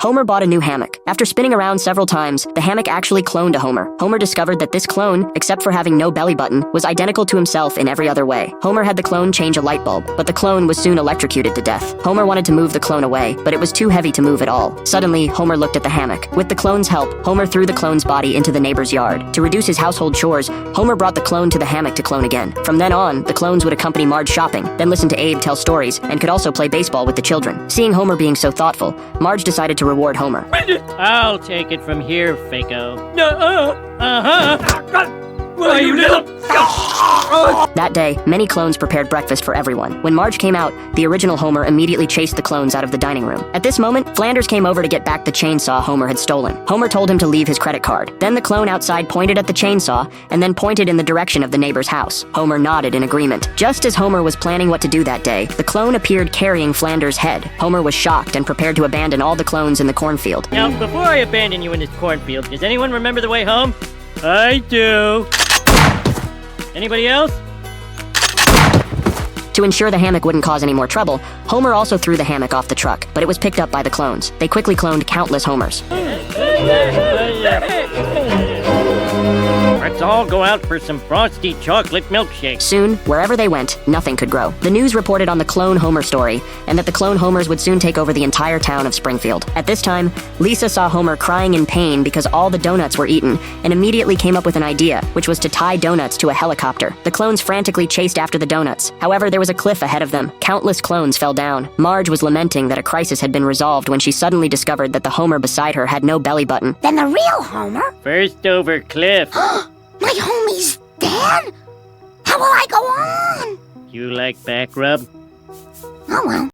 Homer bought a new hammock. After spinning around several times, the hammock actually cloned a Homer. Homer discovered that this clone, except for having no belly button, was identical to himself in every other way. Homer had the clone change a light bulb, but the clone was soon electrocuted to death. Homer wanted to move the clone away, but it was too heavy to move at all. Suddenly, Homer looked at the hammock. With the clone's help, Homer threw the clone's body into the neighbor's yard. To reduce his household chores, Homer brought the clone to the hammock to clone again. From then on, the clones would accompany Marge shopping, then listen to Abe tell stories, and could also play baseball with the children. Seeing Homer being so thoughtful, Marge decided to reward Homer. I'll take it from here, Faco. Why, you little... That day, many clones prepared breakfast for everyone. When Marge came out, the original Homer immediately chased the clones out of the dining room. At this moment, Flanders came over to get back the chainsaw Homer had stolen. Homer told him to leave his credit card. Then the clone outside pointed at the chainsaw, and then pointed in the direction of the neighbor's house. Homer nodded in agreement. Just as Homer was planning what to do that day, the clone appeared carrying Flanders' head. Homer was shocked and prepared to abandon all the clones in the cornfield. Now, before I abandon you in this cornfield, does anyone remember the way home? I do. Anybody else? To ensure the hammock wouldn't cause any more trouble, Homer also threw the hammock off the truck, but it was picked up by the clones. They quickly cloned countless Homers. Let's all go out for some frosty chocolate milkshake. Soon, wherever they went, nothing could grow. The news reported on the clone Homer story, and that the clone Homers would soon take over the entire town of Springfield. At this time, Lisa saw Homer crying in pain because all the donuts were eaten, and immediately came up with an idea, which was to tie donuts to a helicopter. The clones frantically chased after the donuts. However, there was a cliff ahead of them. Countless clones fell down. Marge was lamenting that a crisis had been resolved when she suddenly discovered that the Homer beside her had no belly button. Then the real Homer? First over cliff. My homie's dead? How will I go on? You like back rub? Oh well.